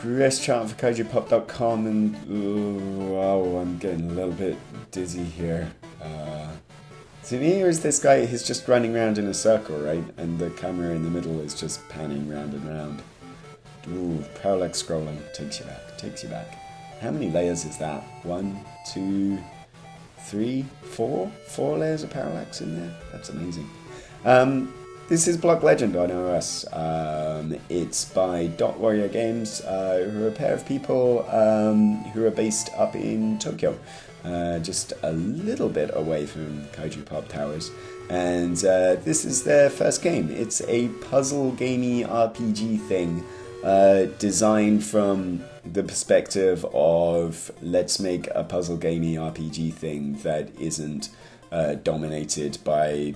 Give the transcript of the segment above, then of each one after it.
Chris Chat for KaijuPop.com, and oh, I'm getting a little bit dizzy here. So here's this guy, he's just running around in a circle, right? And the camera in the middle is just panning round and round. Ooh, parallax scrolling takes you back, takes you back. How many layers is that? 1, 2, 3, 4? 4 layers of parallax in there? That's amazing. This is Block Legend on iOS. It's by Dot Warrior Games, who are a pair of people who are based up in Tokyo, just a little bit away from Kaiju Pop Towers. And this is their first game. It's a puzzle gamey RPG thing, designed from the perspective of let's make a puzzle gamey RPG thing that isn't dominated by,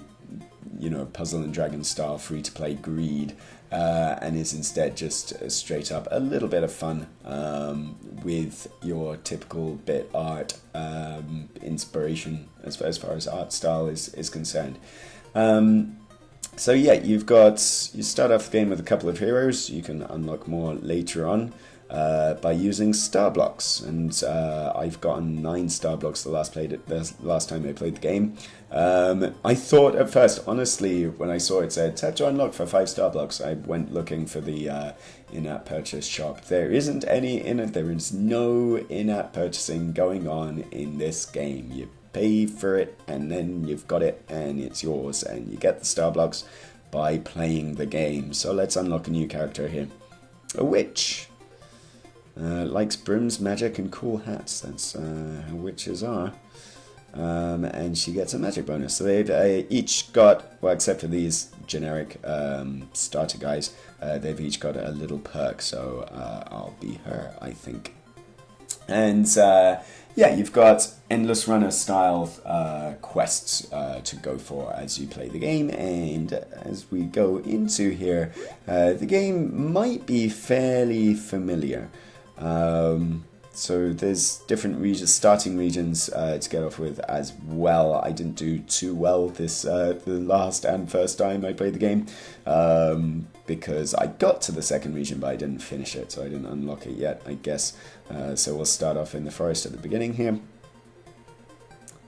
you know, Puzzle and Dragon style free-to-play greed, and is instead just straight up a little bit of fun with your typical bit art inspiration as far as art style is concerned. So yeah, you start off the game with a couple of heroes. You can unlock more later on by using star blocks, and I've gotten 9 star blocks the last time I played the game. I thought at first, honestly, when I saw it said tap to unlock for 5 star blocks, I went looking for the in-app purchase shop. There isn't any in it. There is no in-app purchasing going on in this game. You pay for it, and then you've got it, and it's yours, and you get the star blocks by playing the game. So let's unlock a new character here, a witch. Likes brooms, magic, and cool hats. That's how witches are. And she gets a magic bonus. So they've each got, well, except for these generic starter guys, they've each got a little perk. So I'll be her, I think. And yeah, you've got endless runner style quests to go for as you play the game. And as we go into here, the game might be fairly familiar. So there's different regions, starting regions to get off with as well. I didn't do too well this the last and first time I played the game, because I got to the second region but I didn't finish it, so I didn't unlock it yet, I guess. So we'll start off in the forest at the beginning here.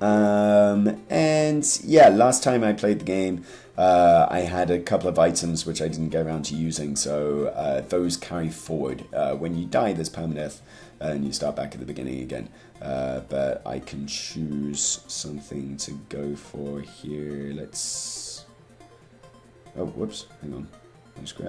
And yeah, last time I played the game, I had a couple of items which I didn't get around to using, so those carry forward. When you die, there's permadeath, and you start back at the beginning again. But I can choose something to go for here. Let's... Oh, whoops, hang on.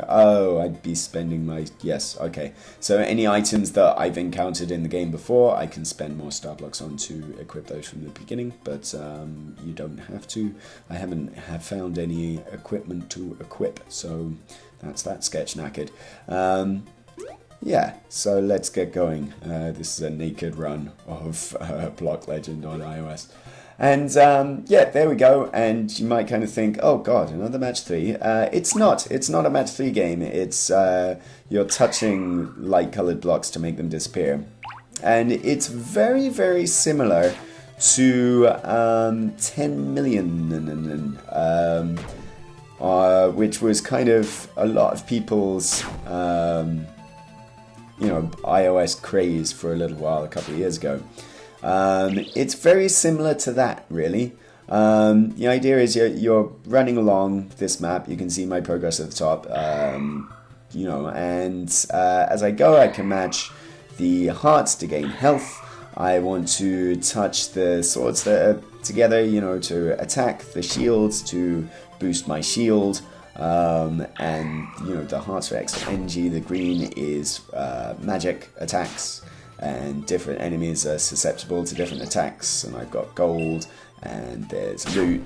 Oh, I'd be spending my... Yes, okay. So any items that I've encountered in the game before, I can spend more star blocks on to equip those from the beginning, but you don't have to. I haven't found any equipment to equip, so that's that sketch knackered. Yeah, so let's get going. This is a naked run of Block Legend on iOS. And yeah, there we go. And you might kind of think, oh god, another match 3. It's not a match 3 game. It's you're touching light-colored blocks to make them disappear. And it's very, very similar to 10 million, which was kind of a lot of people's you know, iOS craze for a little while, a couple of years ago. It's very similar to that, really. The idea is you're running along this map. You can see my progress at the top, you know, and as I go, I can match the hearts to gain health. I want to touch the swords that are together, you know, to attack, the shields to boost my shield. And you know, the hearts for extra energy. The green is magic attacks, and different enemies are susceptible to different attacks. And I've got gold, and there's loot.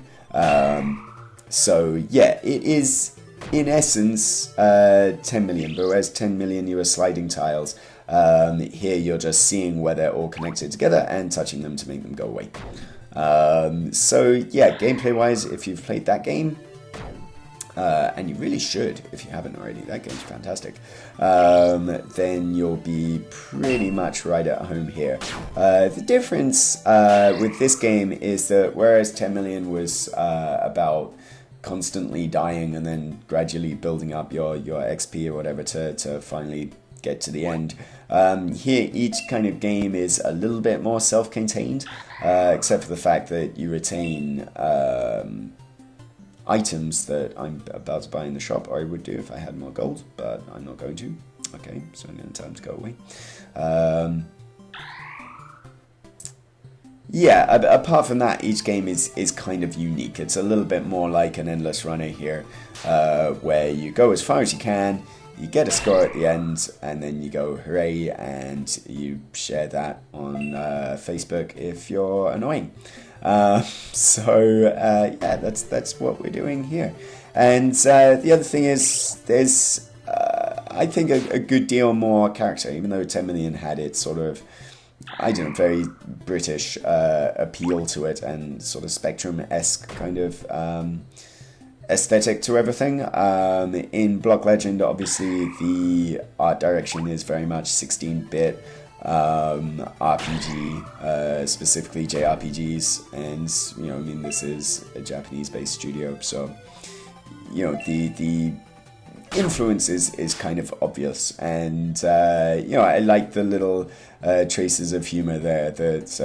So yeah, it is in essence 10 million, but whereas 10 million you are sliding tiles, here you're just seeing where they're all connected together and touching them to make them go away. So yeah, gameplay wise, if you've played that game, and you really should if you haven't already, that game's fantastic, then you'll be pretty much right at home here. The difference with this game is that whereas 10 million was about constantly dying and then gradually building up your XP or whatever to finally get to the end. Here, each kind of game is a little bit more self-contained, except for the fact that you retain items that I'm about to buy in the shop, or I would do if I had more gold, but I'm not going to. Okay, so I'm going to tell them to go away. Yeah, apart from that, each game is kind of unique. It's a little bit more like an endless runner here, where you go as far as you can, you get a score at the end, and then you go hooray, and you share that on Facebook if you're annoying. Yeah, that's what we're doing here. And the other thing is, there's I think a good deal more character, even though 10 million had its sort of, I don't know, very British appeal to it, and sort of Spectrum-esque kind of aesthetic to everything. In Block Legend, obviously, the art direction is very much 16-bit RPG, specifically JRPGs, and, you know, I mean, this is a Japanese-based studio, so, you know, the influence is kind of obvious, and you know, I like the little traces of humor there, that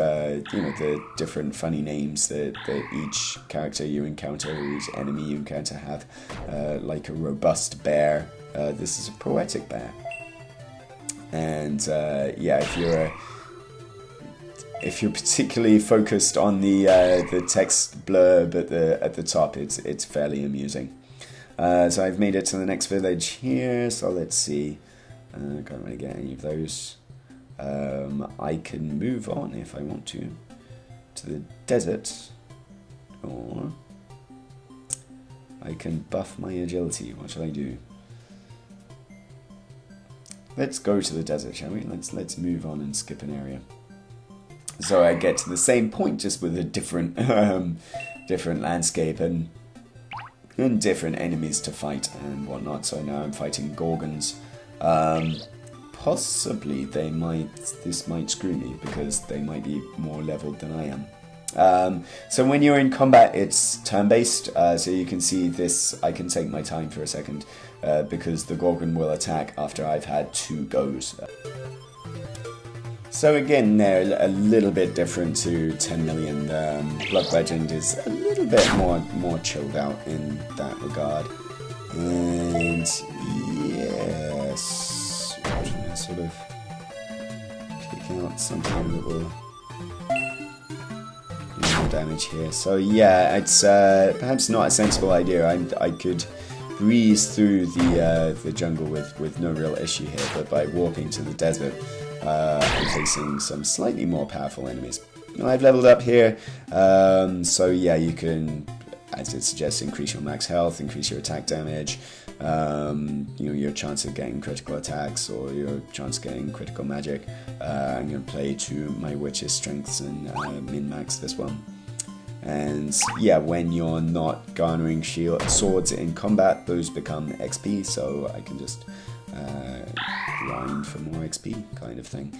you know, the different funny names that each character you encounter, each enemy you encounter have, like a robust bear. This is a poetic bear, and yeah, if you're particularly focused on the text blurb at the top, it's fairly amusing. So I've made it to the next village here, so let's see. Can't really get any of those. I can move on if I want to the desert, or I can buff my agility. What should I do? Let's go to the desert, shall we? Let's move on and skip an area. So I get to the same point, just with a different different landscape and different enemies to fight and whatnot. So now I'm fighting Gorgons. Possibly this might screw me, because they might be more leveled than I am. So when you're in combat, it's turn-based, so you can see this. I can take my time for a second, because the Gorgon will attack after I've had 2 goes. So again, they're a little bit different to 10 million. Blood Legend is a little bit more chilled out in that regard. And yes, I'm sort of picking out something that will do more damage here. So yeah, it's perhaps not a sensible idea. I could breeze through the jungle with no real issue here, but by warping to the desert, I'm facing some slightly more powerful enemies. I've leveled up here, so yeah, you can, as it suggests, increase your max health, increase your attack damage, you know, your chance of getting critical attacks, or your chance of getting critical magic. I'm going to play to my witch's strengths and min-max this one. And yeah, when you're not garnering swords in combat, those become XP, so I can just grind for more XP kind of thing.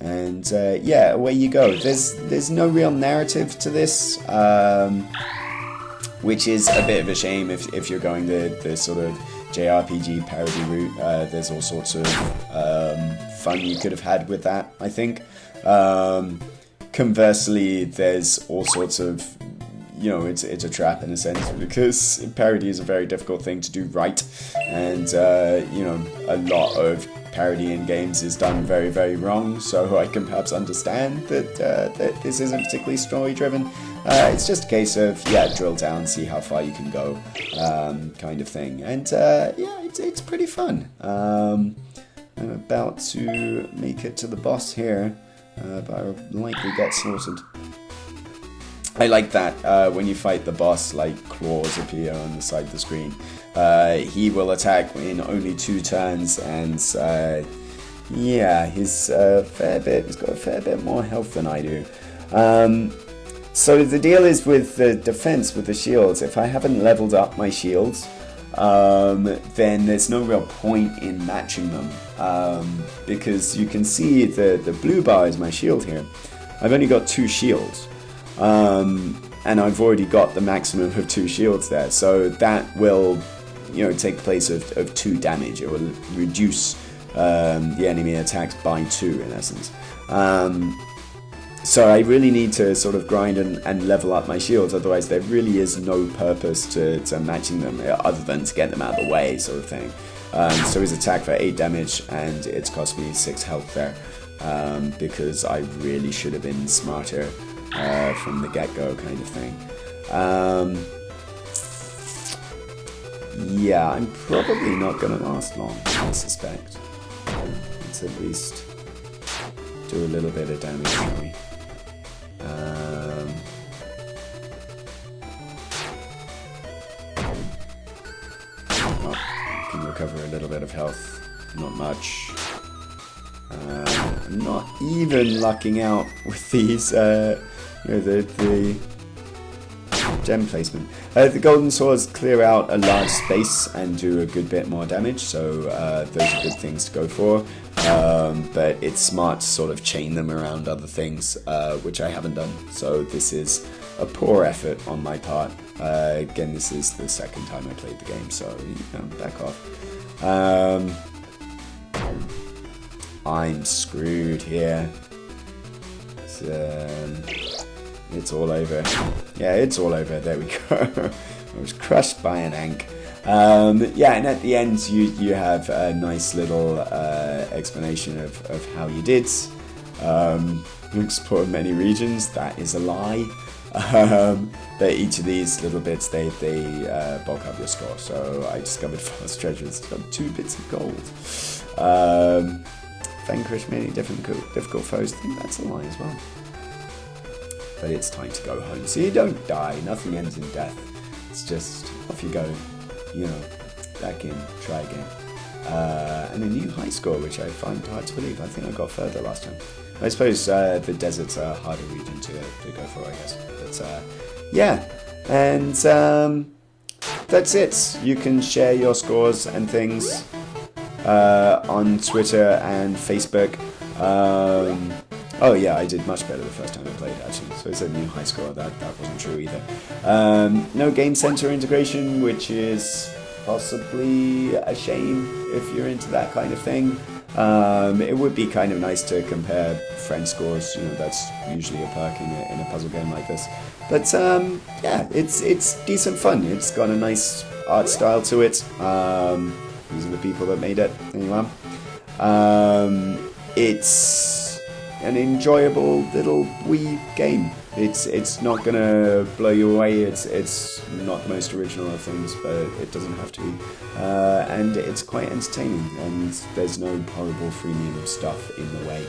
And yeah, away you go. There's no real narrative to this, which is a bit of a shame if you're going the sort of JRPG parody route. There's all sorts of fun you could have had with that, I think. Conversely, there's all sorts of, you know, it's a trap in a sense, because parody is a very difficult thing to do right, and you know, a lot of parody in games is done very, very wrong, so I can perhaps understand that this isn't particularly story driven. It's just a case of, yeah, drill down, see how far you can go, kind of thing, and yeah, it's pretty fun. I'm about to make it to the boss here, but I'll likely get slaughtered. I like that when you fight the boss, like, claws appear on the side of the screen. He will attack in only 2 turns, and yeah, he's got a fair bit more health than I do. So the deal is with the defense, with the shields. If I haven't leveled up my shields, then there's no real point in matching them, because you can see the blue bar is my shield here. I've only got 2 shields. And I've already got the maximum of 2 shields there, so that will, you know, take place of 2 damage. It will reduce the enemy attacks by 2 in essence. So I really need to sort of grind and level up my shields, otherwise there really is no purpose to matching them other than to get them out of the way, sort of thing. So he's attacked for 8 damage and it's cost me 6 health there, because I really should have been smarter from the get-go kind of thing. Yeah, I'm probably not going to last long, I suspect. Let's at least do a little bit of damage, shall we? Can recover a little bit of health, not much. I'm not even lucking out with these, the gem placement. The golden swords clear out a large space and do a good bit more damage, so those are good things to go for. But it's smart to sort of chain them around other things, which I haven't done. So this is a poor effort on my part. Again, this is the second time I played the game, so back off. I'm screwed here. It's all over. Yeah, it's all over. There we go. I was crushed by an ank. Yeah, and at the end you have a nice little explanation of how you did. You explored many regions. That is a lie. But each of these little bits, they bulk up your score. So I discovered fast treasures. Got 2 bits of gold. Vanquish many difficult foes. I think that's a lie as well. But it's time to go home. So you don't die. Nothing ends in death. It's just off you go. Back in, try again. And a new high score, which I find hard to believe. I think I got further last time. I suppose the desert's a harder region to go for, I guess. But yeah, and that's it. You can share your scores and things on Twitter and Facebook. Oh yeah, I did much better the first time I played, actually. So it's a new high score. That wasn't true either. No Game Center integration, which is possibly a shame if you're into that kind of thing. It would be kind of nice to compare friend scores. That's usually a perk in a puzzle game like this. But yeah, it's decent fun. It's got a nice art style to it. These are the people that made it. Anyway, it's an enjoyable little Wii game. It's not gonna blow you away. It's not the most original of things, but it doesn't have to be. And it's quite entertaining. And there's no horrible freemium stuff in the way.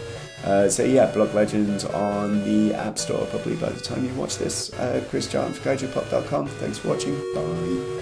So yeah, Block Legends on the App Store probably by the time you watch this. Chris Jarton for KaijuPop.com. Thanks for watching. Bye.